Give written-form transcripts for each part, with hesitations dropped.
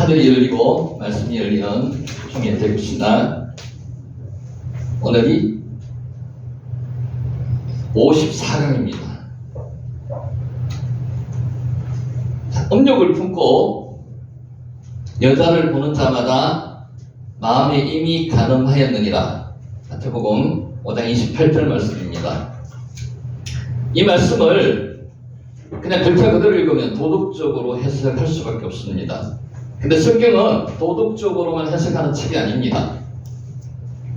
하늘이 열리고 말씀이 열리는 총회 되겠습니다. 오늘이 54강입니다. 음욕을 품고 여자를 보는 자마다 마음에 이미 간음하였느니라. 마태복음 5장 28절 말씀입니다. 이 말씀을 그냥 글자 그대로 읽으면 도덕적으로 해석할 수밖에 없습니다. 근데 성경은 도덕적으로만 해석하는 책이 아닙니다.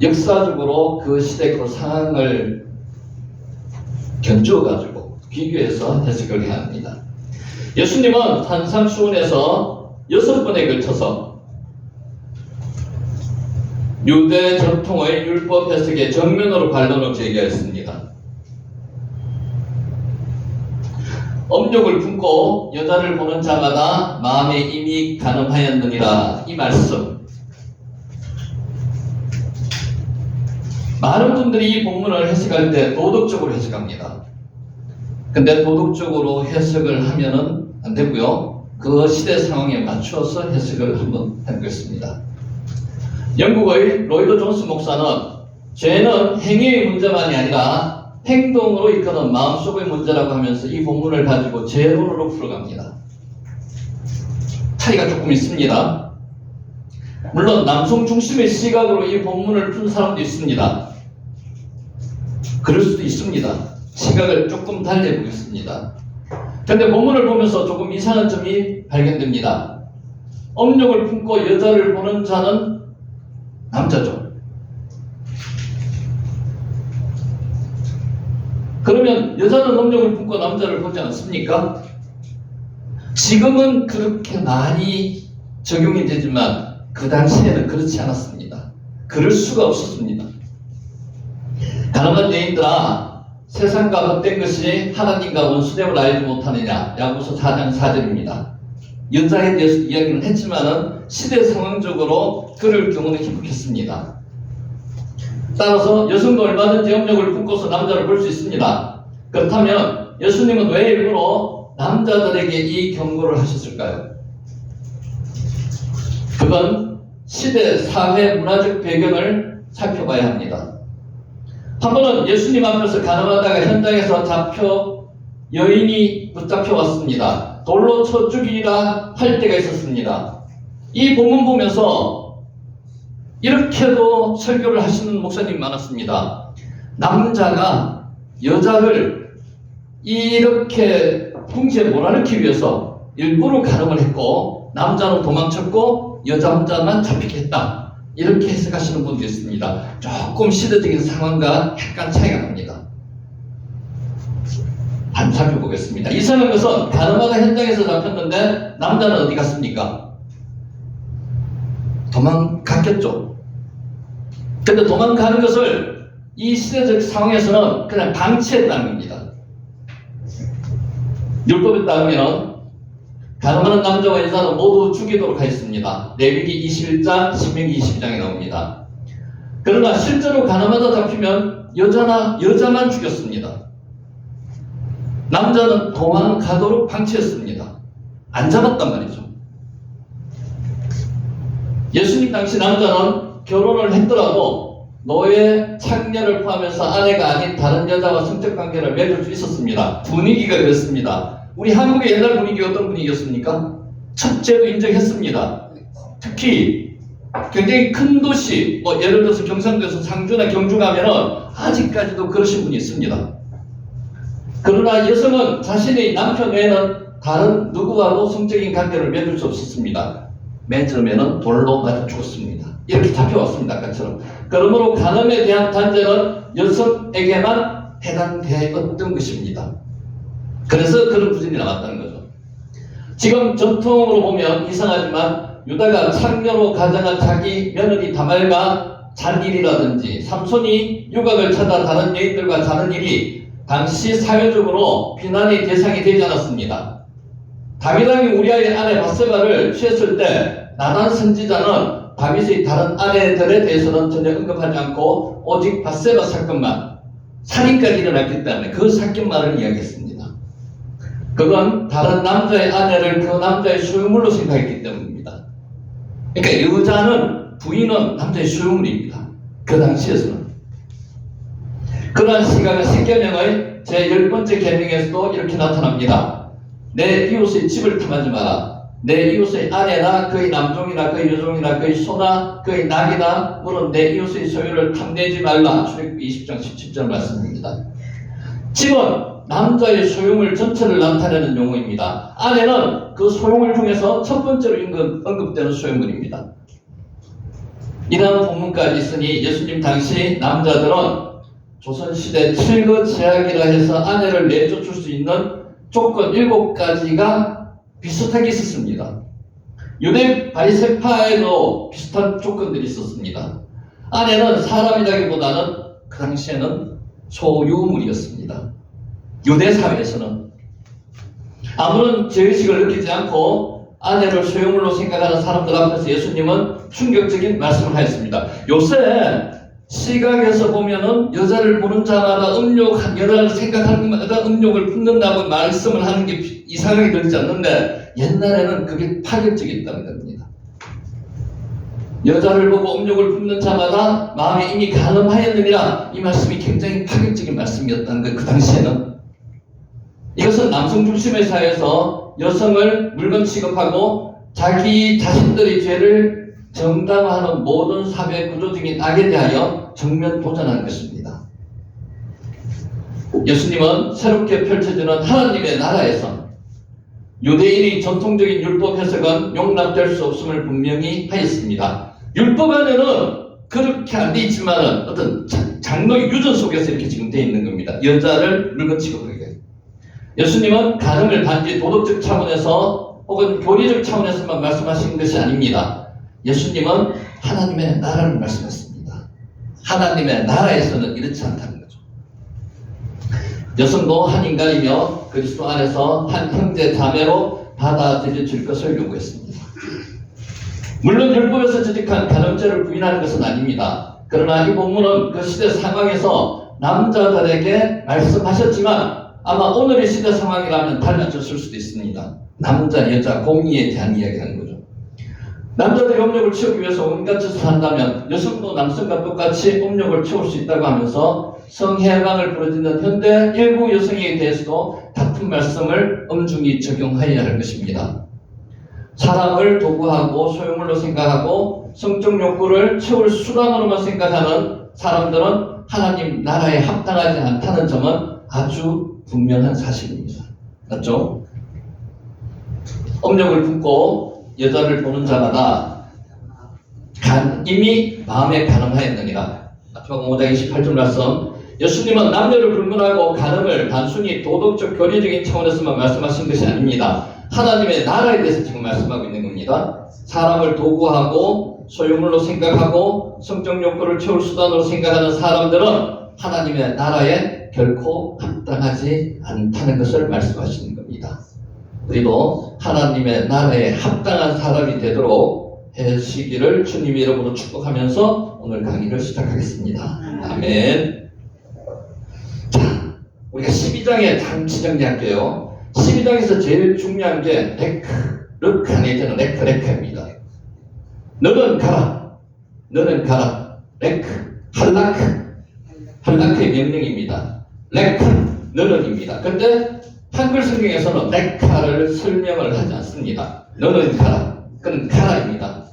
역사적으로 그 시대 그 상황을 견주어가지고 비교해서 해석을 해야 합니다. 예수님은 산상수훈에서 6번에 걸쳐서 유대 전통의 율법 해석에 정면으로 반론을 제기했습니다. 음욕을 품고 여자를 보는 자마다 마음에 이미 간음하였느니라. 이 말씀, 많은 분들이 이 본문을 해석할 때 도덕적으로 해석합니다. 근데 도덕적으로 해석을 하면은 안 되고요. 그 시대 상황에 맞추어서 해석을 한번 해보겠습니다. 영국의 로이드 존스 목사는 죄는 행위의 문제만이 아니라 행동으로 이끄는 마음속의 문제라고 하면서 이 본문을 가지고 재론으로 풀어갑니다. 차이가 조금 있습니다. 물론 남성 중심의 시각으로 이 본문을 푼 사람도 있습니다. 그럴 수도 있습니다. 시각을 조금 달리 보겠습니다. 그런데 본문을 보면서 조금 이상한 점이 발견됩니다. 음욕을 품고 여자를 보는 자는 남자죠. 그러면 여자는 음욕을 품고 남자를 보지 않습니까? 지금은 그렇게 많이 적용이 되지만 그 당시에는 그렇지 않았습니다. 그럴 수가 없었습니다. 가난한 여인들아, 세상과 헛된 것이 하나님과 원수됨을 알지 못하느냐. 야고보서 4장 4절입니다. 여자에 대해서 이야기는 했지만은 시대 상황적으로 그럴 경우는 희박했습니다. 따라서 여성도 얼마든지 음욕을 품고서 남자를 볼 수 있습니다. 그렇다면 예수님은 왜 일부러 남자들에게 이 경고를 하셨을까요? 그건 시대, 사회, 문화적 배경을 살펴봐야 합니다. 한 번은 예수님 앞에서 가늠하다가 현장에서 여인이 붙잡혀 왔습니다. 돌로 쳐 죽이라 할 때가 있었습니다. 이 본문 보면서 이렇게도 설교를 하시는 목사님 많았습니다. 남자가 여자를 이렇게 궁지에 몰아넣기 위해서 일부러 가늠을 했고 남자는 도망쳤고 여자 혼자만 잡히게 했다. 이렇게 해석하시는 분도 있습니다. 조금 시대적인 상황과 약간 차이가 납니다. 한번 살펴보겠습니다. 이상한 것은 가늠하가 현장에서 잡혔는데 남자는 어디 갔습니까? 도망갔겠죠. 근데 도망가는 것을 이 시대적 상황에서는 그냥 방치했다는 겁니다. 율법에 따르면 가늠하는 남자와 여자는 모두 죽이도록 하였습니다. 레위기 21장, 신명기 22장에 나옵니다. 그러나 실제로 가늠하다 잡히면 여자만 죽였습니다. 남자는 도망가도록 방치했습니다. 안 잡았단 말이죠. 예수님 당시 남자는 결혼을 했더라도 노예, 창녀를 포함해서 아내가 아닌 다른 여자와 성적 관계를 맺을 수 있었습니다. 분위기가 그랬습니다. 우리 한국의 옛날 분위기가 어떤 분위기였습니까? 첫째도 인정했습니다. 특히 굉장히 큰 도시, 예를 들어서 경상도에서 상주나 경주 가면은 아직까지도 그러신 분이 있습니다. 그러나 여성은 자신의 남편 외에는 다른 누구와도 성적인 관계를 맺을 수 없었습니다. 맺으면 돌로 맞아 죽었습니다. 이렇게 잡혀왔습니다. 아까처럼. 그러므로 간음에 대한 단죄는 여성에게만 해당되었던 것입니다. 그래서 그런 구절이 나왔다는 거죠. 지금 전통으로 보면 이상하지만 유다가 창녀로 가정한 자기 며느리 다말과 잔 일이라든지 삼손이 유곽을 찾아 다른 여인들과 자는 일이 당시 사회적으로 비난의 대상이 되지 않았습니다. 다윗 왕이 우리아의 아내 밧세바를 취했을 때 나단 선지자는 다윗의 다른 아내들에 대해서는 전혀 언급하지 않고 오직 밧세바 사건만, 살인까지 일어났기 때문에 그 사건만을 이야기했습니다. 그건 다른 남자의 아내를 그 남자의 소유물로 생각했기 때문입니다. 그러니까 여자는, 부인은 남자의 소유물입니다. 그 당시에서는. 그러한 시각은 십계명의 제10번째 계명에서도 이렇게 나타납니다. 내 이웃의 집을 탐하지 마라. 내 이웃의 아내나 그의 남종이나 그의 여종이나 그의 소나 그의 낙이나 물은 내 이웃의 소유를 탐내지 말라. 출애굽기 20장 17절 말씀입니다. 집은 남자의 소유물 전체를 나타내는 용어입니다. 아내는 그 소유물 중에서 첫 번째로 언급되는 소유물입니다. 이러한 본문까지 있으니 예수님 당시 남자들은 조선시대 칠거제약이라 해서 아내를 내쫓을 수 있는 조건 7가지가 비슷하게 있었습니다. 유대 바리새파에도 비슷한 조건들이 있었습니다. 아내는 사람이라기보다는 그 당시에는 소유물이었습니다. 유대 사회에서는 아무런 죄의식을 느끼지 않고 아내를 소유물로 생각하는 사람들 앞에서 예수님은 충격적인 말씀을 하였습니다. 요새 시각에서 보면은 여자를 보는 자마다 여자를 생각하는 것마다 음욕을 품는다고 말씀을 하는 게 이상하게 들리지 않는데, 옛날에는 그게 파격적이었다는 겁니다. 여자를 보고 음욕을 품는 자마다 마음에 이미 간음하였느니라, 이 말씀이 굉장히 파격적인 말씀이었다는 거예요. 그 당시에는. 이것은 남성 중심의 사회에서 여성을 물건 취급하고 자기 자신들의 죄를 정당화하는 모든 사회 구조적인 악에 대하여 정면 도전하는 것입니다. 예수님은 새롭게 펼쳐지는 하나님의 나라에서 유대인의 전통적인 율법 해석은 용납될 수 없음을 분명히 하였습니다. 율법 안에는 그렇게 안 돼 있지만 어떤 장로의 유전 속에서 이렇게 지금 되어 있는 겁니다. 여자를 물건 취급하게. 예수님은 간음을 단지 도덕적 차원에서 혹은 교리적 차원에서만 말씀하신 것이 아닙니다. 예수님은 하나님의 나라를 말씀했습니다. 하나님의 나라에서는 이렇지 않다는 거죠. 여성도 한 인간이며 그리스도 안에서 한 형제 자매로 받아들여질 것을 요구했습니다. 물론 율법에서 지적한 간음죄를 부인하는 것은 아닙니다. 그러나 이 본문은 그 시대 상황에서 남자들에게 말씀하셨지만 아마 오늘의 시대 상황이라면 달라졌을 수도 있습니다. 남자, 여자, 공의에 대한 이야기하는 거죠. 남자들이 음욕을 채우기 위해서 온갖 짓을 한다면 여성도 남성과 똑같이 음욕을 채울 수 있다고 하면서 성해방을 부르짖는 현대 일부 여성에 대해서도 같은 말씀을 엄중히 적용하여야 할 것입니다. 사람을 도구하고 소유물로 생각하고 성적 욕구를 채울 수단으로만 생각하는 사람들은 하나님 나라에 합당하지 않다는 점은 아주 분명한 사실입니다. 맞죠? 음욕을 품고 여자를 보는 자마다 이미 마음에 간음하였느니라. 마지막 5장 28절 말씀. 예수님은 남녀를 불문하고 간음을 단순히 도덕적 교리적인 차원에서만 말씀하신 것이 아닙니다. 하나님의 나라에 대해서 지금 말씀하고 있는 겁니다. 사람을 도구하고 소유물로 생각하고 성적 욕구를 채울 수단으로 생각하는 사람들은 하나님의 나라에 결코 합당하지 않다는 것을 말씀하시는 겁니다. 우리도 하나님의 나라에 합당한 사람이 되도록 하시기를 주님의 이름으로 축복하면서 오늘 강의를 시작하겠습니다. 아멘. 자, 우리가 12장에 잠시 정리할게요. 12장에서 제일 중요한 게 르카네이저는 레크입니다. 너는 가라. 너는 가라. 할라크의 명령입니다. 너는입니다. 근데 한글 성경에서는 레카를 설명을 하지 않습니다. 너는 가라. 그는 가라입니다.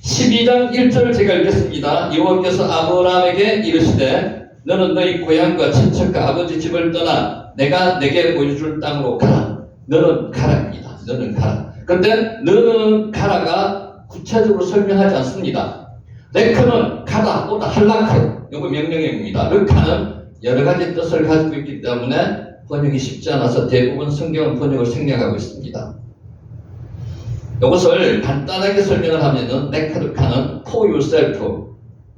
12장 1절을 제가 읽겠습니다. 여호와께서 아브라함에게 이르시되 너는 너희 고향과 친척과 아버지 집을 떠나 내가 내게 보여줄 땅으로 가라. 너는 가라입니다. 너는 가라. 그런데 너는 가라가 구체적으로 설명하지 않습니다. 레크는 가다, 오다, 할라크. 이거 명령입니다. 르카는 여러 가지 뜻을 가지고 있기 때문에 번역이 쉽지 않아서 대부분 성경은 번역을 생략하고 있습니다. 이것을 간단하게 설명을 하면은 레크르카는 for yourself,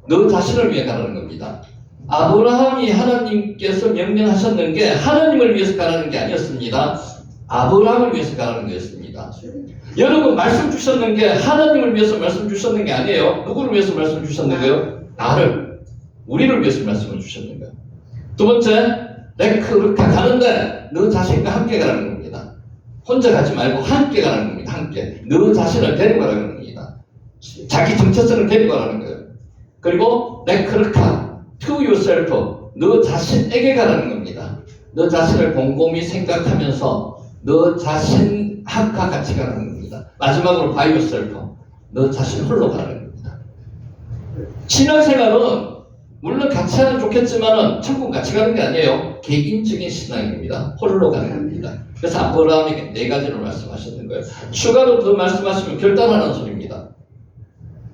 너 자신을 위해 가라는 겁니다. 아브라함이 하나님께서 명령하셨는 게 하나님을 위해서 가라는 게 아니었습니다. 아브라함을 위해서 가라는 거였습니다. 여러분 말씀 주셨는 게 하나님을 위해서 말씀 주셨는 게 아니에요. 누구를 위해서 말씀 주셨는 거예요? 나를, 우리를 위해서 말씀을 주셨는 거예요. 두 번째, 레크르카 가는데 너 자신과 함께 가라는 겁니다. 혼자 가지 말고 함께 가라는 겁니다. 함께. 너 자신을 데리고 가라는 겁니다. 자기 정체성을 데리고 가라는 거예요. 그리고 레크르카, to yourself, 너 자신에게 가라는 겁니다. 너 자신을 곰곰이 생각하면서 너 자신과 같이 가라는 겁니다. 마지막으로 by yourself, 너 자신 홀로 가라는 겁니다. 신앙생활은 물론 같이 하면 좋겠지만은 천국 같이 가는 게 아니에요. 개인적인 신앙입니다. 홀로 가는 겁니다. 그래서 아브라함에게 4가지를 말씀하셨던 거예요. 추가로 더 말씀하시면 결단하라는 소리입니다.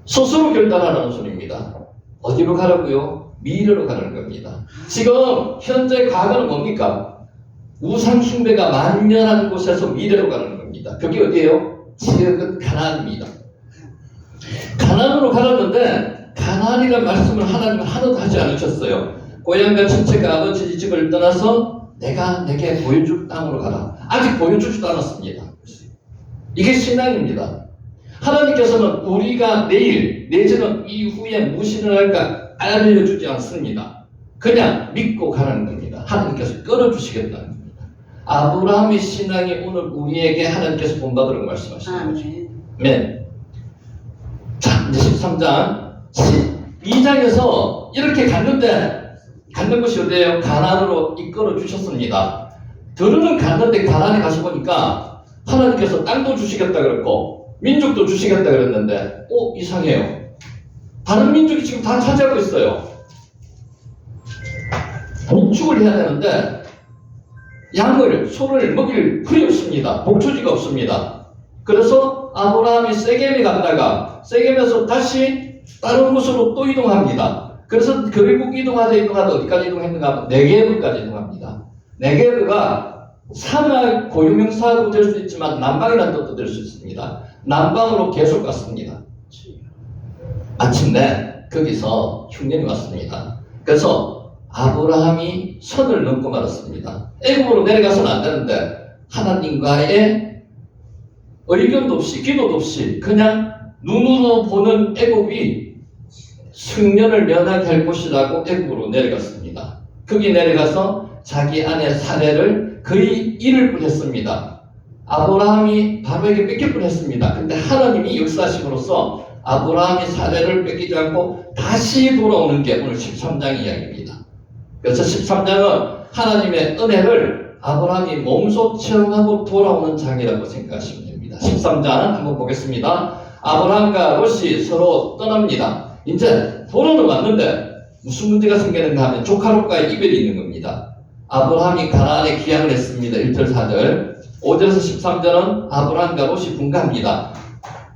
스스로 결단하라는 소리입니다. 어디로 가라고요? 미래로 가는 겁니다. 지금 현재 과거는 뭡니까? 우상 숭배가 만연한 곳에서 미래로 가는 겁니다. 그게 어디예요? 지역은 가나안입니다. 가나안으로 가라는데 가나안이라는 말씀을 하나님은 하나도 하지 않으셨어요. 고향과 친척과 아버지 집을 떠나서 내가 내게 보여줄 땅으로 가라. 아직 보여주지도 않았습니다. 이게 신앙입니다. 하나님께서는 우리가 내일 내지는 이후에 무엇을 할까 알려주지 않습니다. 그냥 믿고 가라는 겁니다. 하나님께서 끌어주시겠다는 겁니다. 아브라함의 신앙이 오늘 우리에게 하나님께서 본받으라고 말씀하시는 거죠. 네. 자, 이제 13장 2장에서 이렇게 갔는 곳이 어디예요? 가나안으로 이끌어 주셨습니다. 들으는 갔는데 가나안에 가서 보니까 하나님께서 땅도 주시겠다 그랬고 민족도 주시겠다 그랬는데 이상해요. 다른 민족이 지금 다 차지하고 있어요. 목축을 해야 되는데 소를 먹일 풀이 없습니다. 목초지가 없습니다. 그래서 아브라함이 세겜에 갔다가 세겜에서 다시 다른 곳으로 또 이동합니다. 그래서 결국 이동하다 어디까지 이동했는가 하면 네게브까지 이동합니다. 네게브가 사막 고유명사도 될 수 있지만 남방이라는 뜻도 될 수 있습니다. 남방으로 계속 갔습니다. 마침내 거기서 흉년이 왔습니다. 그래서 아브라함이 선을 넘고 말았습니다. 애굽으로 내려가서는 안 되는데 하나님과의 의견도 없이 기도도 없이 그냥 눈으로 보는 애굽이 승년을 면하게 할 곳이라고 애굽으로 내려갔습니다. 거기 내려가서 자기 아내 사례를 거의 일을 뻔했습니다. 아브라함이 바로에게 뺏길 뻔했습니다. 근데 하나님이 역사하심으로써 아브라함이 사례를 뺏기지 않고 다시 돌아오는 게 오늘 13장 이야기입니다. 그래서 13장은 하나님의 은혜를 아브라함이 몸소 체험하고 돌아오는 장이라고 생각하시면 됩니다. 13장 한번 보겠습니다. 아브라함과 롯이 서로 떠납니다. 이제 돌아는 왔는데 무슨 문제가 생기는가 하면 조카 롯과의 이별이 있는 겁니다. 아브라함이 가나안에 기약을 했습니다. 1절 4절 5절에서 13절은 아브라함과 롯이 분가합니다.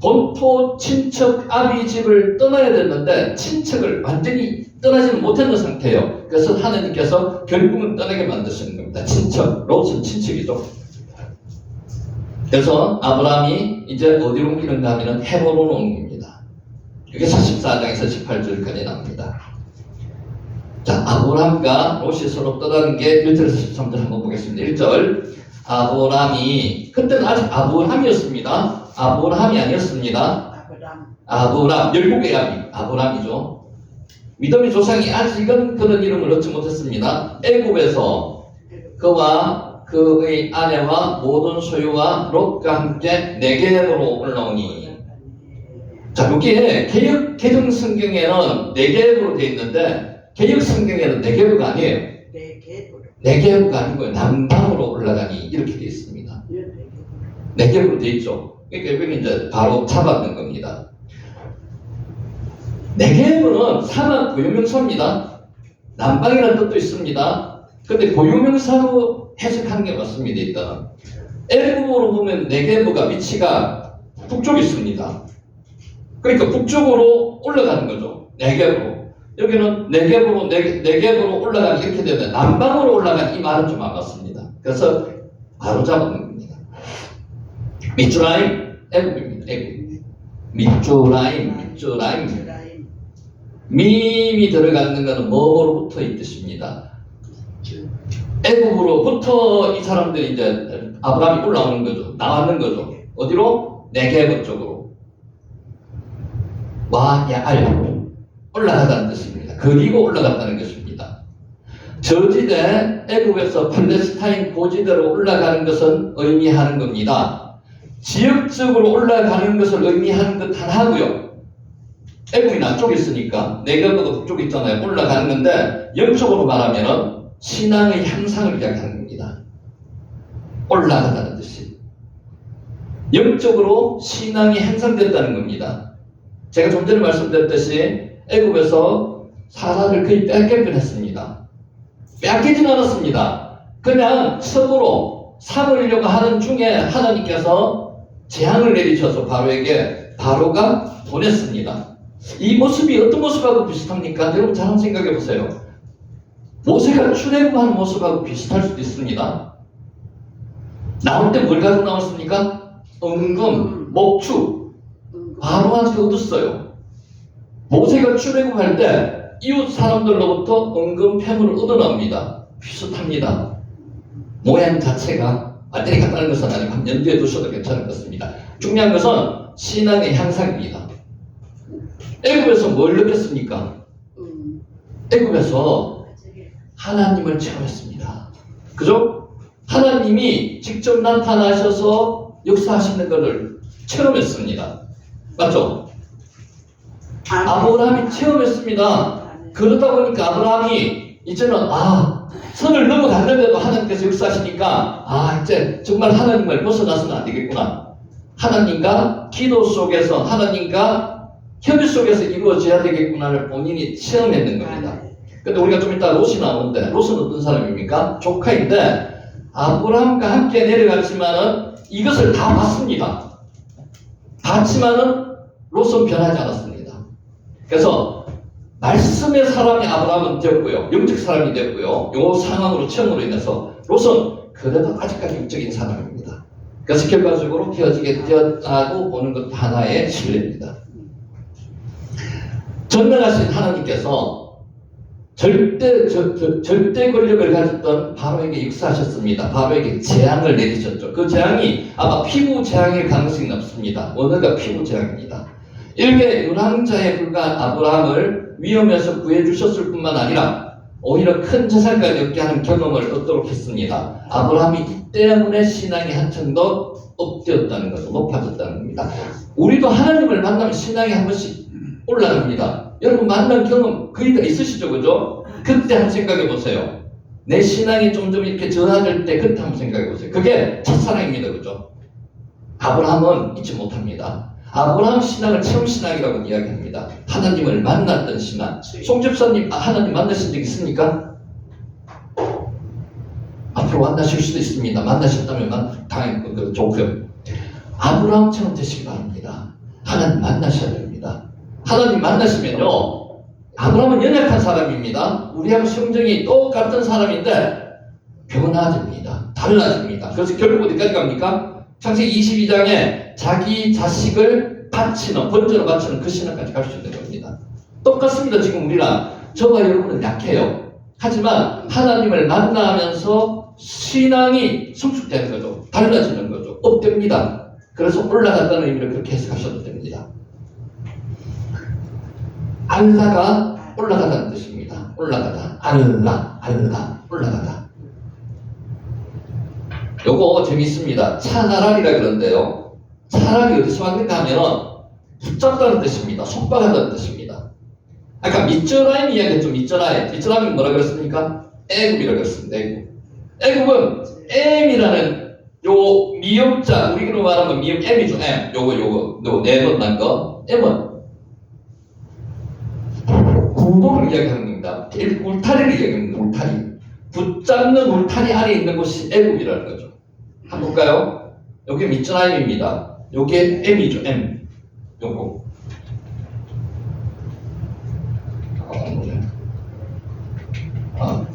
본토 친척 아비 집을 떠나야 됐는데 친척을 완전히 떠나지는 못했는 상태예요. 그래서 하나님께서 결국은 떠나게 만드시는 겁니다. 친척, 롯은 친척이죠. 그래서 아브라함이 이제 어디로 옮기는가 하면 헤브론으로 옮깁니다. 이게 14장에서 18절까지 나옵니다. 자, 아브라함과 롯이 서로 떠나는 게 1절에서 13절 한번 보겠습니다. 1절 아브라함이 그때는 아직 아브라함이었습니다. 아브라함이 아니었습니다. 아브람 열국의 아비 아브라함이죠. 믿음의 조상이 아직은 그런 이름을 얻지 못했습니다. 애굽에서 그와 그의 아내와 모든 소유와 롯과 함께 네겝으로 올라오니. 자, 여기에 개역 개정 성경에는 네겝으로 되어 있는데 개역 성경에는 네겝가 아니에요. 네겝가 아니고요. 남방으로 올라가니 이렇게 되어 있습니다. 네겝으로 되어 있죠. 그러니까 여기는 이제 바로 잡았는 겁니다. 네겝은 사막 고유명사입니다. 남방이라는 뜻도 있습니다. 근데 고유명사로 해석하는 게 맞습니다. 일단 애굽으로 보면 네겝가 위치가 북쪽에 있습니다. 그러니까 북쪽으로 올라가는 거죠. 네겝으로. 여기는 네겝으로 올라가는 이렇게 되는데 남방으로 올라가는 이 말은 좀 안 맞습니다. 그래서 바로 잡는 겁니다. 미츠라임 애굽입니다. 애굽. 미츠라임. 미임이 들어가는 것은 뭐로부터 이 뜻입니다. 애굽으로부터 이 사람들이 이제 아브라함이 올라오는 거죠. 나왔는 거죠. 어디로? 네겝 쪽으로. 와야알 올라가다는 뜻입니다. 그리고 올라갔다는 것입니다. 저지대 애굽에서 팔레스타인 고지대로 올라가는 것은 의미하는 겁니다. 지역적으로 올라가는 것을 의미하는 것 하나고요. 애굽이 남쪽에 있으니까 내각도 북쪽에 있잖아요. 올라가는 건데 영적으로 말하면 신앙의 향상을 이야기하는 겁니다. 올라가다는 뜻이. 영적으로 신앙이 향상됐다는 겁니다. 제가 좀 전에 말씀드렸듯이 애굽에서 사라를 거의 뺏길 뻔했습니다. 뺏기진 않았습니다. 그냥 첩으로 삼으려고 하는 중에 하나님께서 재앙을 내리셔서 바로에게 바로가 보냈습니다. 이 모습이 어떤 모습하고 비슷합니까? 여러분 잘 한번 생각해 보세요. 모세가 출애굽하는 모습하고 비슷할 수도 있습니다. 나올 때 뭘 가지고 나왔습니까? 은금, 목축, 바로한테 얻었어요. 모세가 출애굽할 때 이웃 사람들로부터 은금 폐물을 얻어나옵니다. 비슷합니다. 모양 자체가 완전히 같다는 것은 아니고 한번 염두에 두셔도 괜찮을 것 같습니다. 중요한 것은 신앙의 향상입니다. 애굽에서 뭘 느꼈습니까? 애굽에서 하나님을 체험했습니다. 그죠? 하나님이 직접 나타나셔서 역사하시는 것을 체험했습니다. 맞죠? 아브라함이 체험했습니다. 그러다 보니까 아브라함이 이제는 선을 넘어갔는데도 하나님께서 역사하시니까 이제 정말 하나님을 벗어나서는 안 되겠구나. 하나님과 기도 속에서 하나님과 협의 속에서 이루어져야 되겠구나를 본인이 체험했는 겁니다. 근데 우리가 좀 이따 롯이 나오는데 롯은 어떤 사람입니까? 조카인데 아브라함과 함께 내려갔지만은 이것을 다 봤습니다. 봤지만은 롯은 변하지 않았습니다. 그래서 말씀의 사람이 아브라함은 되었고요. 영적 사람이 되었고요. 이 상황으로 체험으로 인해서 롯은 그래도 아직까지 영적인 사람입니다. 그래서 결과적으로 헤어지게 되었다고 보는 것도 하나의 신뢰입니다. 전능하신 하나님께서 절대 권력을 가졌던 바로에게 역사하셨습니다. 바로에게 재앙을 내리셨죠. 그 재앙이 아마 피부 재앙일 가능성이 높습니다. 원어가 피부 재앙입니다. 일개 유랑자에 불과한 아브라함을 위험에서 구해주셨을 뿐만 아니라 오히려 큰 재산까지 얻게 하는 경험을 얻도록 했습니다. 아브라함이 이 때문에 신앙이 한층 더 업되었다는 것을 높아졌다는 겁니다. 우리도 하나님을 만나면 신앙이 한 번씩 올라갑니다. 여러분 만난 경험 거의 다 있으시죠, 그죠? 그때 한번 생각해 보세요. 내 신앙이 점점 이렇게 저하될 때 그때 한번 생각해 보세요. 그게 첫사랑입니다, 그죠? 아브라함은 잊지 못합니다. 아브라함 신앙을 체험 신앙이라고 이야기합니다. 하나님을 만났던 신앙. 송 집사님 하나님 만나신 적 있습니까? 앞으로 만나실 수도 있습니다. 만나셨다면 당연히 좋고요. 아브라함처럼 되시기 바랍니다. 하나님 만나셔야 됩니다. 하나님 만나시면요, 아브라함은 연약한 사람입니다. 우리하고 성정이 똑같은 사람인데 변화됩니다. 달라집니다. 그래서 결국 어디까지 갑니까? 창세기 22장에 자기 자식을 바치는, 번제로 바치는 그 신앙까지 갈 수 있는 겁니다. 똑같습니다. 지금 우리랑 저와 여러분은 약해요. 하지만 하나님을 만나면서 신앙이 성숙되는 거죠. 달라지는 거죠. 업됩니다. 그래서 올라간다는 의미로 그렇게 해석하셔도 됩니다. 알라가 올라가다는 뜻입니다. 올라가다. 알라, 올라가다. 요거 재밌습니다. 차나랄이라 그러는데요. 차라리 어디서 왔는가 하면 붙잡다는 뜻입니다. 속박하다는 뜻입니다. 아까 미쩌라임 이야기했죠. 미쩌라임이 뭐라 그랬습니까? 애굽이라 그랬습니다. 애굽은 M이라는 요 미음자, 우리로 말하면 미음 M이죠. M. 요거 네 번 난 거. M은 구도를 이야기하는 겁니다. 울타리를 이야기합니다. 울타리. 붙잡는 울타리 안에 있는 곳이 애굽이라는 거죠. 한번 볼까요? 요게 미츠라임입니다. 요게 M이죠. M. 요거.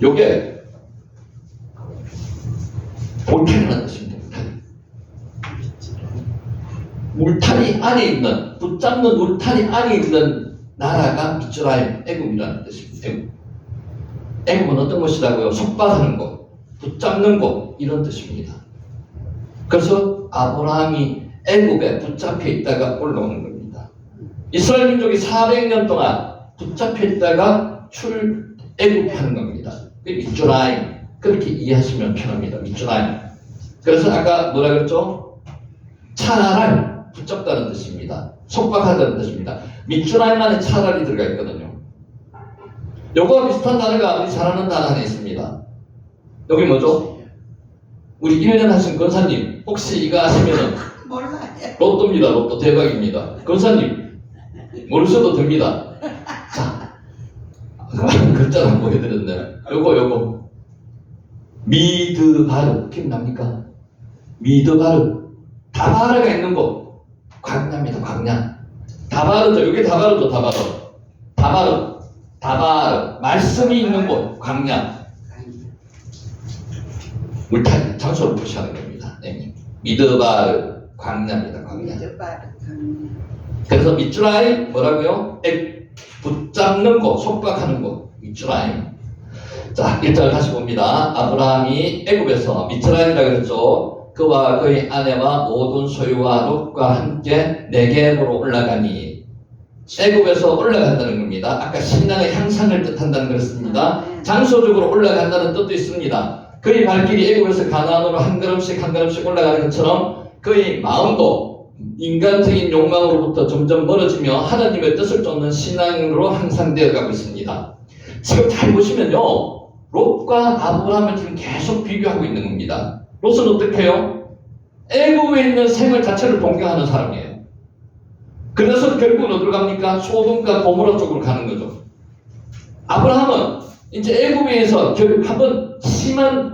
요게 울타리라는 뜻입니다. 울타리 안에 있는, 붙잡는 울타리 안에 있는 나라가 미츠라임, 애굽이라는 뜻입니다. 애굽은 어떤 곳이라고요? 속박하는 곳, 붙잡는 곳, 이런 뜻입니다. 그래서 아브라함이 애굽에 붙잡혀 있다가 올라오는 겁니다. 이스라엘 민족이 400년 동안 붙잡혀 있다가 애굽하는 겁니다. 미츠라임, 그렇게 이해하시면 편합니다. 미츠라임. 그래서 아까 뭐라 그랬죠? 차라를 붙잡다는 뜻입니다. 속박하다는 뜻입니다. 미추라임 안에 차라리 들어가 있거든요. 요거와 비슷한 단어가 우리 잘 아는 단어 하나 있습니다. 여기 뭐죠? 우리 1년 하신 권사님 혹시 이거 아시면은 몰라요. 로또입니다. 로또 대박입니다. 권사님 모르셔도 됩니다. 자, 글자를 안 보여드렸네. 요거 미드바르 기억납니까? 미드바르 다바르가 있는 곳 광야입니다. 광야. 다바르죠. 여기 다바르죠. 다바르 말씀이 있는 곳 광야. 물타기 장소를 표시하는 겁니다. 네. 미드바르 광야입니다. 광야. 그래서 미추라임 뭐라고요? 붙잡는 곳, 속박하는 곳. 미추라임. 자, 1절 다시 봅니다. 아브라함이 애굽에서 미추라임이라고 그랬죠. 그와 그의 아내와 모든 소유와 롯과 함께 네겝으로 올라가니. 애굽에서 올라간다는 겁니다. 아까 신앙의 향상을 뜻한다는 것입니다. 장소적으로 올라간다는 뜻도 있습니다. 그의 발길이 애굽에서 가나안으로 한 걸음씩 올라가는 것처럼 그의 마음도 인간적인 욕망으로부터 점점 멀어지며 하나님의 뜻을 쫓는 신앙으로 향상되어 가고 있습니다. 지금 잘 보시면요, 롯과 아브라함을 지금 계속 비교하고 있는 겁니다. 롯은 어떻게 해요? 애굽에 있는 생활 자체를 동경하는 사람이에요. 그래서 결국은 어디로 갑니까? 소돔과 고모라 쪽으로 가는 거죠. 아브라함은 이제 애굽에서 결국 한번 심한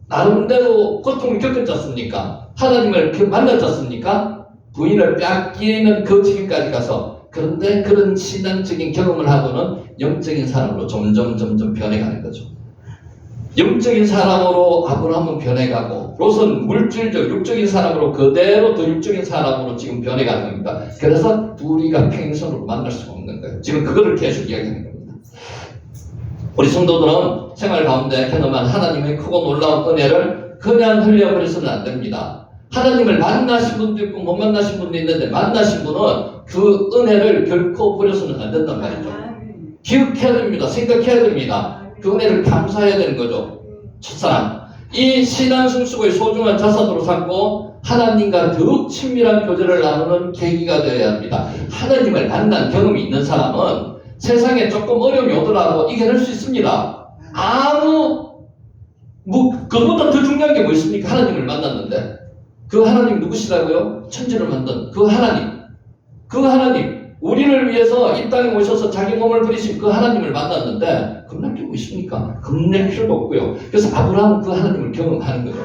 나름대로 고통을 겪었지 않습니까? 하나님을 만났지 않습니까? 부인을 뺏기는 그 지경까지 가서, 그런데 그런 신앙적인 경험을 하고는 영적인 사람으로 점점 변해가는 거죠. 영적인 사람으로 아브라함은 변해가고 롯은 물질적 육적인 사람으로 그대로 더 육적인 사람으로 지금 변해가는 겁니다. 그래서 둘이가 평행선으로 만날 수가 없는 거예요. 지금 그거를 계속 이야기하는 겁니다. 우리 성도들은 생활 가운데 경험한 하나님의 크고 놀라운 은혜를 그냥 흘려버려서는 안 됩니다. 하나님을 만나신 분도 있고 못 만나신 분도 있는데, 만나신 분은 그 은혜를 결코 버려서는 안 된단 말이죠. 기억해야 됩니다. 생각해야 됩니다. 그 은혜를 감사해야 되는 거죠. 첫사랑, 이 신앙 승수고의 소중한 자산으로 삼고 하나님과 더욱 친밀한 교제를 나누는 계기가 되어야 합니다. 하나님을 만난 경험이 있는 사람은 세상에 조금 어려움이 오더라도 이겨낼 수 있습니다. 그보다 더 중요한 게 뭐 있습니까? 하나님을 만났는데. 그 하나님 누구시라고요? 천지를 만든 그 하나님, 우리를 위해서 이 땅에 오셔서 자기 몸을 부리신 그 하나님을 만났는데 겁날 게 뭐 있습니까? 겁낼 필요도 없고요. 그래서 아브라함은 그 하나님을 경험하는 거죠.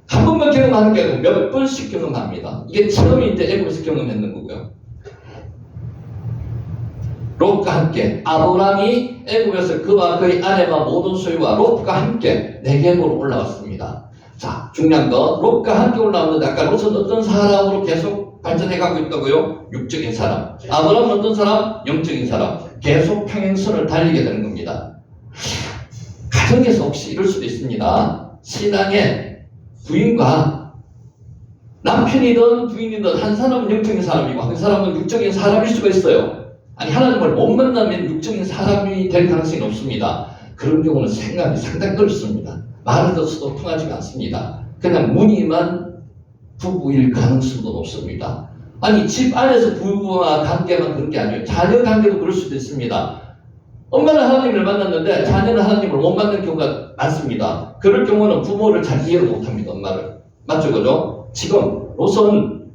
한 번만 경험하는 게 아니고 몇 번씩 경험합니다. 이게 처음에 이제 애굽에서 경험했는 거고요. 롯과 함께 아브라함이 애굽에서 그와 그의 아내와 모든 소유와 롯과 함께 네겝으로 올라왔습니다. 자, 중요한 건 롯과 함께 올라왔는데 아까 롯은 어떤 사람으로 계속 발전해가고 있다고요? 육적인 사람. 아브라함은 어떤 사람? 영적인 사람. 계속 평행선을 달리게 되는 겁니다. 가정에서 혹시 이럴 수도 있습니다. 신앙의 부인과 남편이든 부인이든 한 사람은 영적인 사람이고 한 사람은 육적인 사람일 수가 있어요. 아니, 하나님을 못 만나면 육적인 사람이 될 가능성이 높습니다. 그런 경우는 생각이 상당히 넓습니다. 말을 들어서도 통하지가 않습니다. 그냥 무늬만 부부일 가능성도 높습니다. 아니, 집 안에서 부부와 관계만 그런 게 아니에요. 자녀 관계도 그럴 수도 있습니다. 엄마는 하나님을 만났는데 자녀는 하나님을 못 만난 경우가 많습니다. 그럴 경우는 부모를 잘 이해를 못합니다. 엄마를. 맞죠? 그죠? 지금 롯은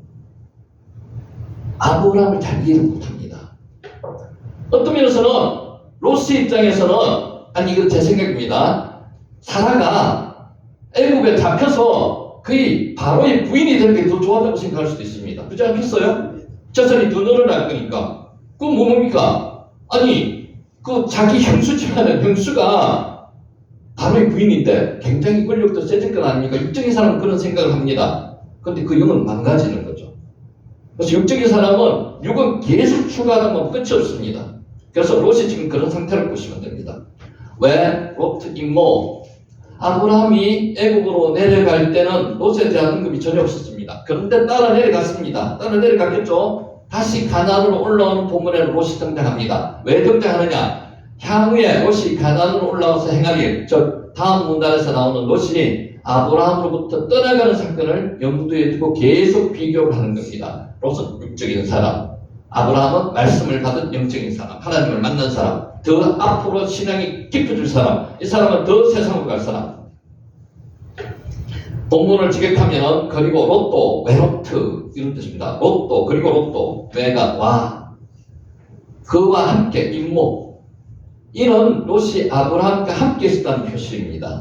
아브라함을 잘 이해를 못합니다. 어떤 면에서는 롯의 입장에서는, 아니 이건 제 생각입니다. 사라가 애굽에 잡혀서 그의 바로의 부인이 되는 게 더 좋았다고 생각할 수도 있습니다. 그렇지 않겠어요? 재산이 더 늘어날 거니까. 그건 뭡니까? 아니, 그 자기 형수지만은 형수가 바로의 부인인데 굉장히 권력도 세질 건 아닙니까? 육적인 사람은 그런 생각을 합니다. 그런데 그 영은 망가지는 거죠. 그래서 육적인 사람은 육은 계속 추가하면 끝이 없습니다. 그래서 롯이 지금 그런 상태를 보시면 됩니다. 왜? 롯 임모 아브라함이 애굽으로 내려갈 때는 롯에 대한 언급이 전혀 없었습니다. 그런데 따라 내려갔습니다. 따라 내려갔겠죠. 다시 가나안으로 올라오는 본문에는 롯이 등장합니다. 왜 등장하느냐? 향후에 롯이 가나안으로 올라와서 행하길, 즉 다음 문단에서 나오는 롯이 아브라함으로부터 떠나가는 사건을 염두에 두고 계속 비교를 하는 겁니다. 롯은 육적인 사람, 아브라함은 말씀을 받은 영적인 사람, 하나님을 만난 사람, 더 앞으로 신앙이 깊어질 사람, 이 사람은 더 세상으로 갈 사람. 본문을 직역하면 그리고 롯도, 외로트 이런 뜻입니다. 롯도 그리고 롯도, 외가 와, 그와 함께 임모. 이는 롯이 아브라함과 함께 있었다는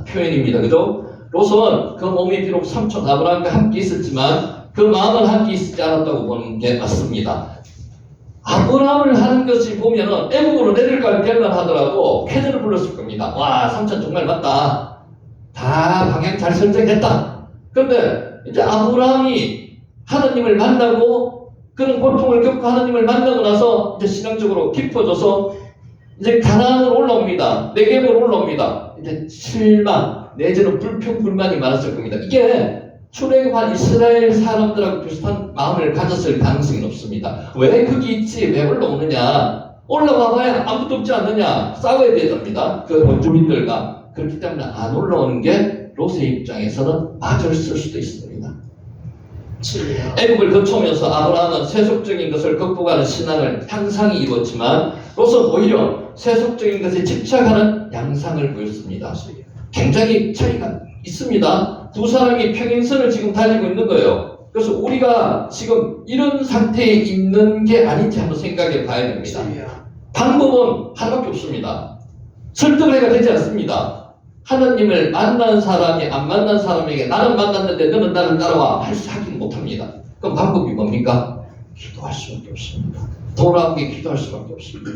표현입니다. 그죠? 롯은 그 몸이 비록 삼촌 아브라함과 함께 있었지만 그 마음은 함께 있지 않았다고 보는 게 맞습니다. 아브라함을 하는 것이 보면은 애국으로 내려갈 때만 하더라도 쾌전을 불렀을 겁니다. 와, 삼촌 정말 맞다. 다 방향 잘 설정했다. 그런데 이제 아브라함이 하나님을 만나고 그런 고통을 겪고 하나님을 만나고 나서 이제 신앙적으로 깊어져서 이제 가나안으로 올라옵니다. 네겝으로 올라옵니다. 이제 실망, 내지는 불평, 불만이 많았을 겁니다. 이게 출애굽한 이스라엘 사람들하고 비슷한 마음을 가졌을 가능성이 높습니다. 왜 거기 있지? 왜 올라오느냐? 올라와봐야 아무것도 없지 않느냐? 싸워야 되답니다. 그 원주민들과. 그렇기 때문에 안 올라오는 게 롯의 입장에서는 맞을 수도 있습니다. 애국을 거쳐오면서 아브라함은 세속적인 것을 극복하는 신앙을 향상이 이루었지만 롯은 오히려 세속적인 것에 집착하는 양상을 보였습니다. 굉장히 차이가 있습니다. 두 사람이 평행선을 지금 달리고 있는 거예요. 그래서 우리가 지금 이런 상태에 있는 게 아닌지 한번 생각해 봐야 됩니다. 방법은 하나밖에 없습니다. 설득을 해가 되지 않습니다. 하나님을 만난 사람이 안 만난 사람에게 나는 만났는데 너는 나를 따라와 하기는 못합니다. 그럼 방법이 뭡니까? 기도할 수밖에 없습니다. 돌아오게 기도할 수밖에 없습니다.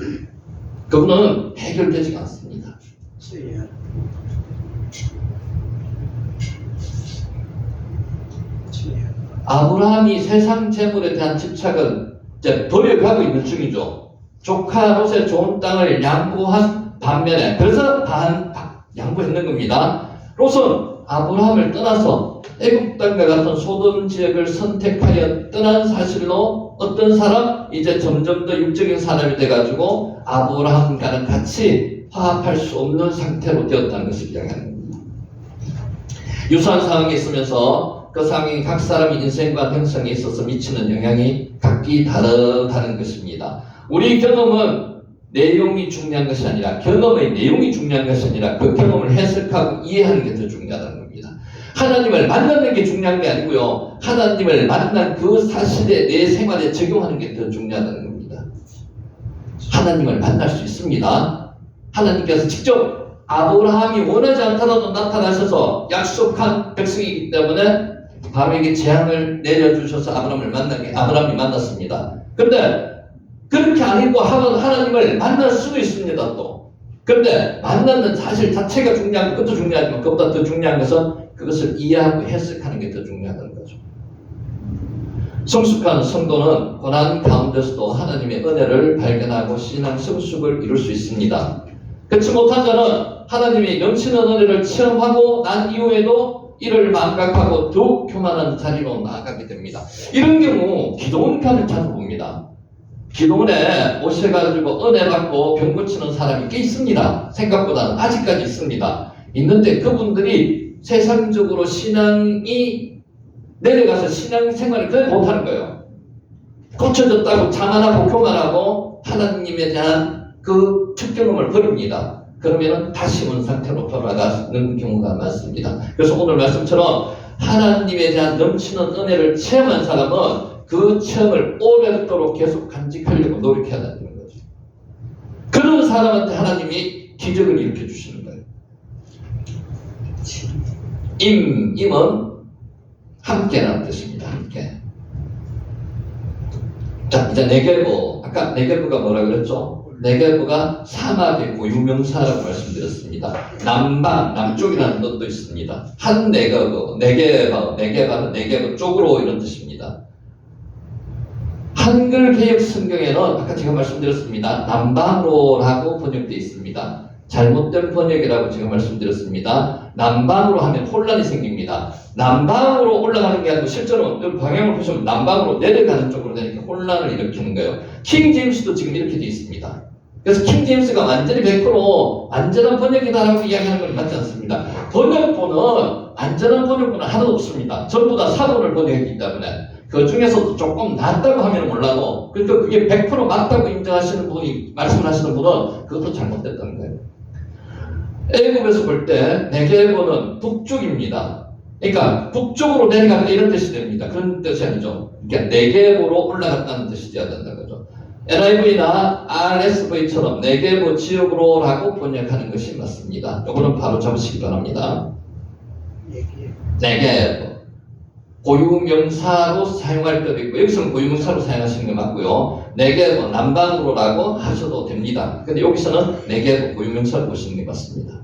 그거는 해결되지 않습니다. 아브라함이 세상 재물에 대한 집착은 이제 버려가고 있는 중이죠. 조카 롯의 좋은 땅을 양보한 반면에 그래서 양보했는 겁니다. 롯은 아브라함을 떠나서 애굽 땅과 같은 소돔 지역을 선택하여 떠난 사실로 어떤 사람? 이제 점점 더 육적인 사람이 돼가지고 아브라함과는 같이 화합할 수 없는 상태로 되었다는 것을 이야기하는 겁니다. 유사한 상황이 있으면서 그 상황이 각 사람의 인생과 형성에 있어서 미치는 영향이 각기 다르다는 것입니다. 우리 경험은 내용이 중요한 것이 아니라 경험의 내용이 중요한 것이 아니라 그 경험을 해석하고 이해하는 게 더 중요하다는 겁니다. 하나님을 만나는 게 중요한 게 아니고요. 하나님을 만난 그 사실에 내 생활에 적용하는 게 더 중요하다는 겁니다. 하나님을 만날 수 있습니다. 하나님께서 직접 아브라함이 원하지 않더라도 나타나셔서 약속한 백성이기 때문에 바로에게 재앙을 내려주셔서 아브라함이 만났습니다. 그런데 그렇게 아니고 하나님을 만날 수도 있습니다. 또 그런데 만나는 사실 자체가 중요한 것도 중요하지만 그것보다 더 중요한 것은 그것을 이해하고 해석하는 게 더 중요하다는 거죠. 성숙한 성도는 고난 가운데서도 하나님의 은혜를 발견하고 신앙 성숙을 이룰 수 있습니다. 그렇지 못한 자는 하나님의 넘치는 은혜를 체험하고 난 이후에도 이를 망각하고 더욱 교만한 자리로 나아가게 됩니다. 이런 경우 기도원가를 자주 봅니다. 기도원에 오셔가지고 은혜 받고 병 고치는 사람이 꽤 있습니다. 생각보다는 아직까지 있습니다. 있는데 그분들이 세상적으로 신앙이 내려가서 신앙생활을 그냥 못하는 거예요. 고쳐졌다고 자만하고 교만하고 하나님에 대한 그 특경험을 버립니다. 그러면 다시 온 상태로 돌아가는 경우가 많습니다. 그래서 오늘 말씀처럼 하나님에 대한 넘치는 은혜를 체험한 사람은 그 체험을 오랫도록 계속 간직하려고 노력해야 된다는 거죠. 그런 사람한테 하나님이 기적을 일으켜 주시는 거예요. 임은 함께라는 뜻입니다. 함께. 자, 이제 네게브. 아까 네게브가 뭐라 그랬죠? 네게브가 사막의 고유명사라고 말씀드렸습니다. 남쪽이라는 뜻도 있습니다. 한 네게브, 네게브 쪽으로 이런 뜻입니다. 한글 개역 성경에는 아까 제가 말씀드렸습니다. 남방으로라고 번역되어 있습니다. 잘못된 번역이라고 제가 말씀드렸습니다. 남방으로 하면 혼란이 생깁니다. 남방으로 올라가는 게 아니고 실제로 방향을 보시면 남방으로 내려가는 쪽으로 되니까 혼란을 일으키는 거예요. 킹 제임스도 지금 이렇게 되어 있습니다. 그래서 킹 제임스가 완전히 100% 안전한 번역이다라고 이야기하는 건 맞지 않습니다. 번역본은 안전한 번역본은 하나도 없습니다. 전부 다 사본을 번역했기 때문에. 그 중에서도 조금 낫다고 하면 몰라도, 그러니까 그게 100% 맞다고 인정하시는 분이, 말씀을 하시는 분은 그것도 잘못됐다는 거예요. 애굽에서 볼 때 네게브는 북쪽입니다. 그러니까 북쪽으로 내려갔다 이런 뜻이 됩니다. 그런 뜻이 아니죠. 그러니까 네게브로 올라갔다는 뜻이 되어야 된다는 거죠. NIV나 RSV처럼 네게브 지역으로라고 번역하는 것이 맞습니다. 이거는 바로 잡으시기 바랍니다. 네게브. 고유명사로 사용할 때도 있고, 여기서는 고유명사로 사용하시는 게 맞고요. 네게브 남방으로라고 하셔도 됩니다. 근데 여기서는 네게브 고유명사로 보시는 게 맞습니다.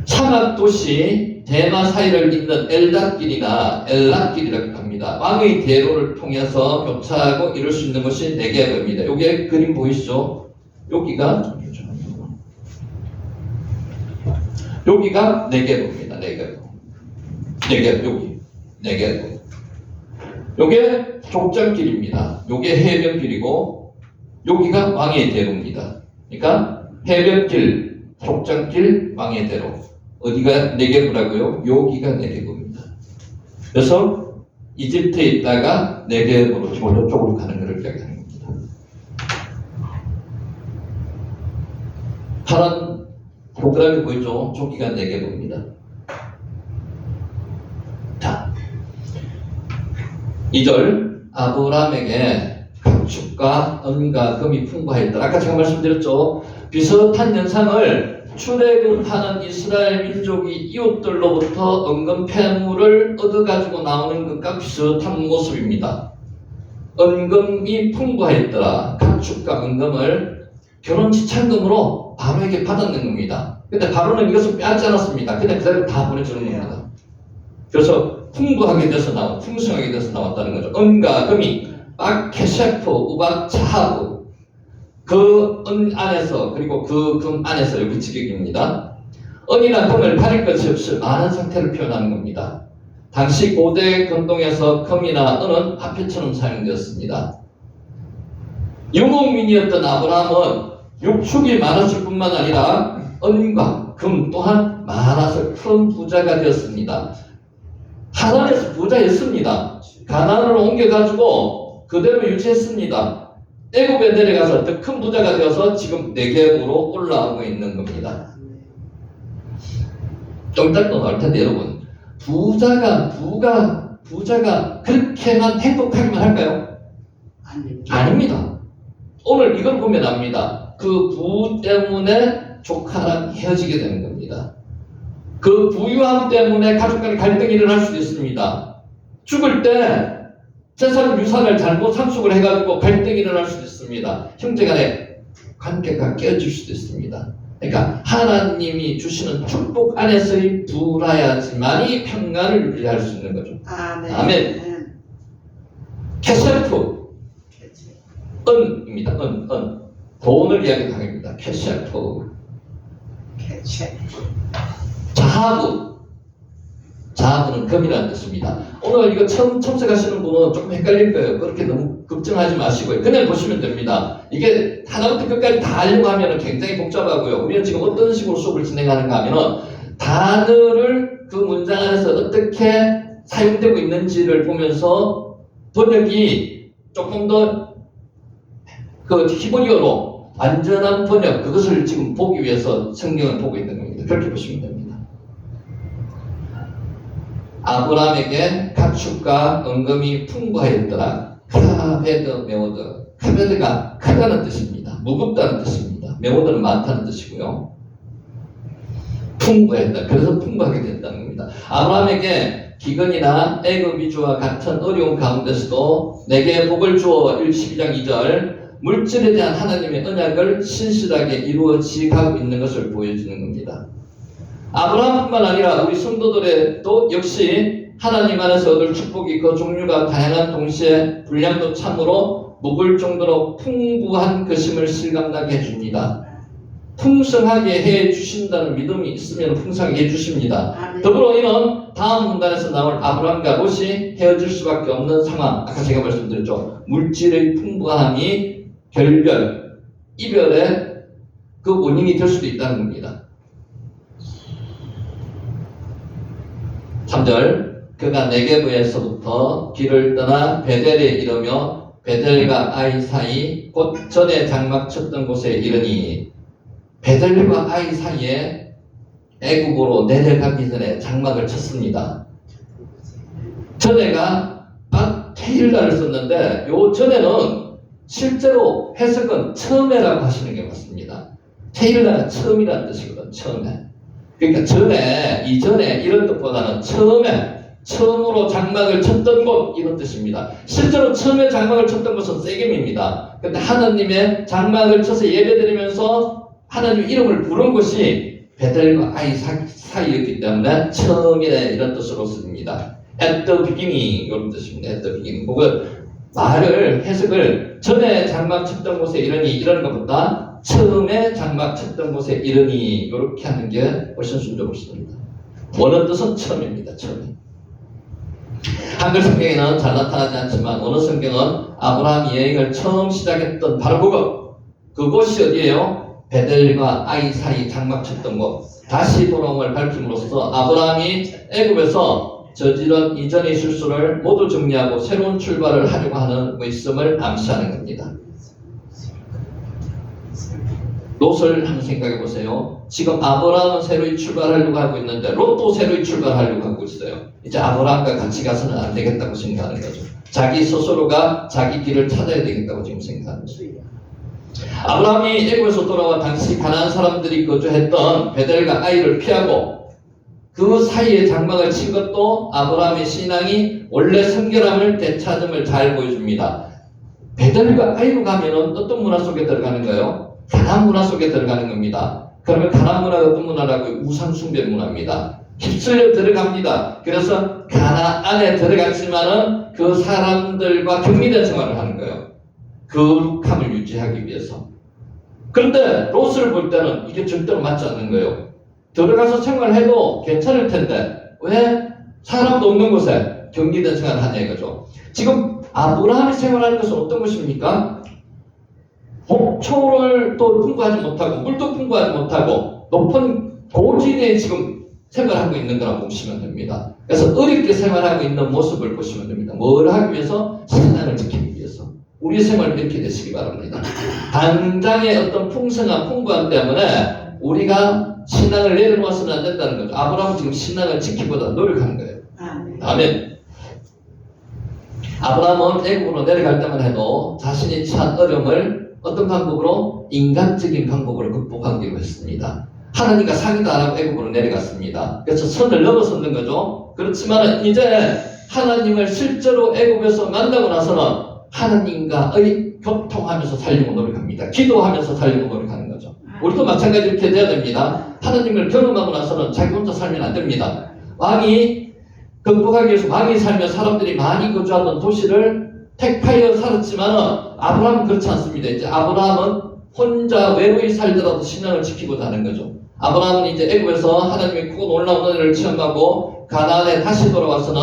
사막도시 대마 사이를 잇는 엘닷길이나 엘랏길이라고 합니다. 왕의 대로를 통해서 교차하고 이룰 수 있는 것이 네게브입니다. 여기 그림 보이시죠? 여기가 네게브입니다. 네게브 여기 네게브. 요게 족장길입니다. 요게 해변길이고 여기가 왕의 대로입니다. 그러니까 해변길, 족장길, 왕의 대로. 어디가 네게브라고요? 여기가 네게브입니다. 그래서 이집트에 있다가 네게브로 저쪽으로 가는 것을 이야기하는 겁니다. 파란 동그라미 보이죠? 저기가 네게브입니다. 자, 2절 아브람에게 가축과 은과 금이 풍부하였다. 아까 제가 말씀드렸죠. 비슷한 현상을 출애굽하는 이스라엘 민족이 이웃들로부터 은금 폐물을 얻어가지고 나오는 것과 비슷한 모습입니다. 은금이 풍부하였더라. 가축과 은금을 결혼 지참금으로 바로에게 받았는 겁니다. 근데 바로는 이것을 빼앗지 않았습니다. 그냥 그대로 다 보내주는 겁니다. 그래서 풍부하게 돼서 풍성하게 돼서 나왔다는 거죠. 은과 금이 빡케셰프, 우박, 차하브. 그 은 안에서, 그리고 그 금 안에서, 여기 직역입니다. 은이나 금을 가릴 것이 없이 많은 상태를 표현하는 겁니다. 당시 고대 금동에서 금이나 은은 화폐처럼 사용되었습니다. 유목민이었던 아브라함은 육축이 많았을 뿐만 아니라 은과 금 또한 많아서 큰 부자가 되었습니다. 하나님에서 부자였습니다. 가나안으로 옮겨가지고 그대로 유지했습니다. 애굽에 내려가서 더 큰 부자가 되어서 지금 네게브로 올라오고 있는 겁니다. 좀 이따 또 나올 텐데 여러분, 부자가 그렇게만 행복하기만 할까요? 아닙니다. 오늘 이걸 보면 압니다. 그 부 때문에 조카랑 헤어지게 되는 겁니다. 그 부유함 때문에 가족 간의 갈등이 일어날 수도 있습니다. 죽을 때 재산 유산을 잘못 상속을 해가지고 갈등이 일어날 수도 있습니다. 형제간의 관계가 깨어질 수도 있습니다. 그러니까 하나님이 주시는 축복 안에서의 부라야지만이 평안을 유지할 수 있는 거죠. 아멘. 케셰프 은입니다. 은 돈을 이야기하는 겁니다. 케셰프. 자하부는 금이라는 뜻입니다. 오늘 이거 처음 첨삭하시는 분은 조금 헷갈릴 거예요. 그렇게 너무 걱정하지 마시고요. 그냥 보시면 됩니다. 이게 하나부터 끝까지 다 하려고 하면 굉장히 복잡하고요. 우리는 지금 어떤 식으로 수업을 진행하는가 하면은 단어를 그 문장 안에서 어떻게 사용되고 있는지를 보면서 번역이 조금 더 그 히브리어로 완전한 번역, 그것을 지금 보기 위해서 성경을 보고 있는 겁니다. 그렇게 보시면 됩니다. 아브라함에게 가축과 은금이 풍부하였더라. 카베드 메오드. 카베드가 크다는 뜻입니다. 무겁다는 뜻입니다. 메오드는 많다는 뜻이고요. 풍부했다. 그래서 풍부하게 된다는 겁니다. 아브라함에게 기근이나 애굽 위주와 같은 어려운 가운데서도 내게 복을 주어 12장 2절 물질에 대한 하나님의 언약을 신실하게 이루어지 가고 있는 것을 보여주는 겁니다. 아브라함뿐만 아니라 우리 성도들에도 역시 하나님 안에서 얻을 축복이 그 종류가 다양한 동시에 분량도 참으로 묵을 정도로 풍부한 것임을 실감나게 해줍니다. 풍성하게 해주신다는 믿음이 있으면 풍성하게 해주십니다. 더불어 이는 다음 문단에서 나올 아브라함과 롯이 헤어질 수밖에 없는 상황, 아까 제가 말씀드렸죠. 물질의 풍부함이 결별, 이별의 그 원인이 될 수도 있다는 겁니다. 3절 그가 네게브에서부터 길을 떠나 베델에 이르며 베델과 아이 사이 곧 전에 장막 쳤던 곳에 이르니, 베델과 아이 사이에 애굽으로 내려가기 전에 장막을 쳤습니다. 전에가 테일라를 썼는데 요 전에는 실제로 해석은 처음에라고 하시는 게 맞습니다. 테일라가 처음이라는 뜻이거든. 처음에. 그러니까 전에, 이전에 이런 뜻보다는 처음으로 장막을 쳤던 곳, 이런 뜻입니다. 실제로 처음에 장막을 쳤던 곳은 세겜입니다. 근데 하나님의 장막을 쳐서 예배드리면서 하나님 이름을 부른 곳이 베델과 아이 사이였기 때문에 처음에 이런 뜻으로 씁니다. at the beginning, 이런 뜻입니다. at the beginning. 그걸 해석을 전에 장막 쳤던 곳에 이르니, 이런 것보다 처음에 장막 쳤던 곳에 이르니, 이렇게 하는 게 훨씬 순조롭습니다. 원어 뜻은 처음입니다. 처음에. 한글 성경에는 잘 나타나지 않지만 원어 성경은 아브라함이 여행을 처음 시작했던 바로 그곳이 어디예요? 베델과 아이 사이 장막 쳤던 곳. 다시 돌아옴을 밝힘으로써 아브라함이 애굽에서 저지른 이전의 실수를 모두 정리하고 새로운 출발을 하려고 하는 있음을 암시하는 겁니다. 롯을 한번 생각해 보세요. 지금 아브라함은 새로이 출발하려고 하고 있는데 롯도 새로이 출발하려고 하고 있어요. 이제 아브라함과 같이 가서는 안 되겠다고 생각하는 거죠. 자기 스스로가 자기 길을 찾아야 되겠다고 지금 생각하는 거죠. 아브라함이 애굽에서 돌아와 당시 가나안 사람들이 거주했던 베델과 아이를 피하고 그 사이에 장막을 친 것도 아브라함의 신앙이 원래 성결함을 되찾음을 잘 보여줍니다. 베델과 아이로 가면은 어떤 문화 속에 들어가는가요? 가나안 문화 속에 들어가는 겁니다. 그러면 가나안 문화가 어떤 문화라고요? 우상숭배 문화입니다. 휩쓸려 들어갑니다. 그래서 가나안에 들어갔지만은 그 사람들과 격리된 생활을 하는 거예요. 거룩함을 유지하기 위해서. 그런데 롯을 볼 때는 이게 절대로 맞지 않는 거예요. 들어가서 생활해도 괜찮을 텐데 왜 사람도 없는 곳에 격리된 생활을 하냐 이거죠. 지금 아브라함이 생활하는 것은 어떤 것입니까? 목초를 또 풍부하지 못하고 물도 풍부하지 못하고 높은 고지대에 지금 생활하고 있는 거라고 보시면 됩니다. 그래서 어렵게 생활하고 있는 모습을 보시면 됩니다. 뭘 하기 위해서? 신앙을 지키기 위해서. 우리 생활 이렇게 되시기 바랍니다. 당장의 어떤 풍성한 풍부함 때문에 우리가 신앙을 내려놓아서는 안 된다는 거죠. 아브라함은 지금 신앙을 지키보다 노력하는 거예요. 아멘. 아브라함은 애굽으로 내려갈 때만 해도 자신이 처한 어려움을 어떤 방법으로? 인간적인 방법으로 극복하기로 했습니다. 하나님과 상의도 안 하고 애굽으로 내려갔습니다. 그래서 선을 넘어섰는 거죠. 그렇지만 이제 하나님을 실제로 애굽에서 만나고 나서는 하나님과의 교통하면서 살려고 노력합니다. 기도하면서 살려고 노력하는 거죠. 우리도 마찬가지 이렇게 돼야 됩니다. 하나님을 경험하고 나서는 자기 혼자 살면 안 됩니다. 왕이 극복하기 위해서 왕이 살며 사람들이 많이 거주하던 도시를 택하여 살았지만 아브라함은 그렇지 않습니다. 이제 아브라함은 혼자 외로이 살더라도 신앙을 지키고자 하는 거죠. 아브라함은 이제 애굽에서 하나님의 크고 놀라운 은혜를 체험하고 가나안에 다시 돌아와서는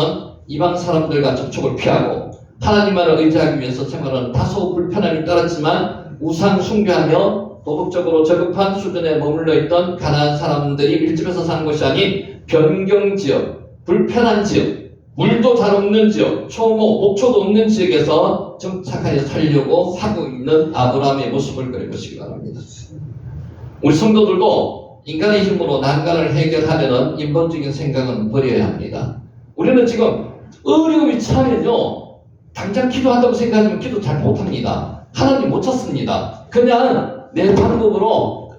이방 사람들과 접촉을 피하고 하나님만을 의지하기 위해서 생활하는 다소 불편함이 따랐지만 우상 숭배하며 도덕적으로 저급한 수준에 머물러 있던 가나안 사람들이 밀집해서 사는 것이 아닌 변경지역, 불편한 지역, 물도 잘 없는 지역, 초목, 목초도 없는 지역에서 정착하여 살려고 하고 있는 아브라함의 모습을 그려보시기 바랍니다. 우리 성도들도 인간의 힘으로 난관을 해결하려는 인본적인 생각은 버려야 합니다. 우리는 지금 어려움이 차면요 당장 기도한다고 생각하면 기도 잘 못합니다. 하나님 못 찾습니다. 그냥 내 방법으로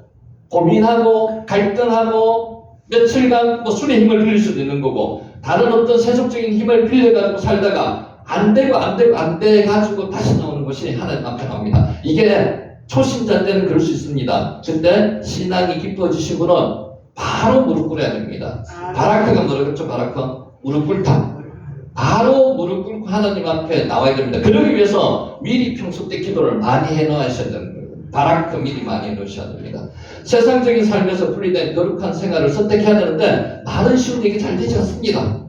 고민하고 갈등하고 며칠간 술의 힘을 빌릴 수도 있는 거고 다른 어떤 세속적인 힘을 빌려가지고 살다가 안 돼가지고 다시 나오는 것이 하나님 앞에 나옵니다. 이게 초신자 때는 그럴 수 있습니다. 근데 신앙이 깊어지신 분은 바로 무릎 꿇어야 됩니다. 바라크가 뭐라 그랬죠? 바라크? 무릎 꿇다. 바로 무릎 꿇고 하나님 앞에 나와야 됩니다. 그러기 위해서 미리 평소 때 기도를 많이 해놓으셔야 되는 거예요. 바라크 미리 많이 해놓으셔야 됩니다. 세상적인 삶에서 분리된 거룩한 생활을 선택해야 되는데 말은 쉬운데 이게 잘 되지 않습니다.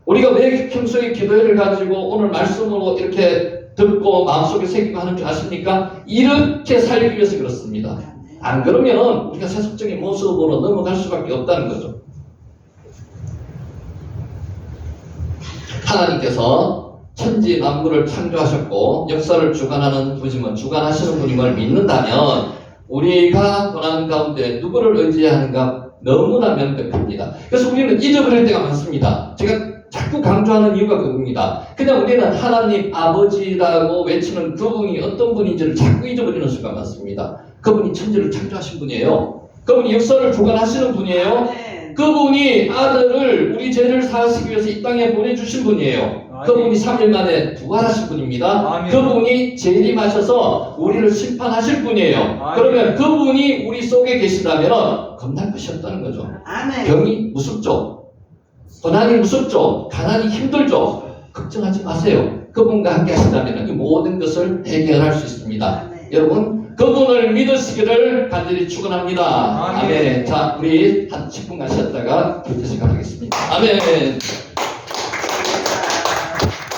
우리가 왜 평소에 기도회를 가지고 오늘 말씀으로 이렇게 듣고 마음속에 새기고 하는 줄 아십니까? 이렇게 살기 위해서 그렇습니다. 안 그러면 우리가 세속적인 모습으로 넘어갈 수밖에 없다는 거죠. 하나님께서 천지 만물을 창조하셨고 역사를 주관하는 분임을 주관하시는 분임을 믿는다면 우리가 고난 가운데 누구를 의지해야 하는가 너무나 명백합니다. 그래서 우리는 잊어버릴 때가 많습니다. 제가 자꾸 강조하는 이유가 그겁니다. 그냥 우리는 하나님 아버지라고 외치는 그분이 어떤 분인지를 자꾸 잊어버리는 수가 많습니다. 그분이 천지를 창조하신 분이에요. 그분이 역사를 주관하시는 분이에요. 그분이 아들을 우리 죄를 사하시기 위해서 이 땅에 보내주신 분이에요. 그분이 3일 만에 부활하신 분입니다. 그분이 재림하셔서 우리를 심판하실 분이에요. 그러면 그분이 우리 속에 계시다면 겁날 것이 없다는 거죠. 병이 무섭죠. 고난이 무섭죠. 가난이 힘들죠. 걱정하지 마세요. 그분과 함께 하시다면 이 모든 것을 해결할 수 있습니다. 여러분 그분을 믿으시기를 간절히 축원합니다. 아멘. 자, 우리 한 10분간 쉬었다가 기도하겠습니다. 아멘.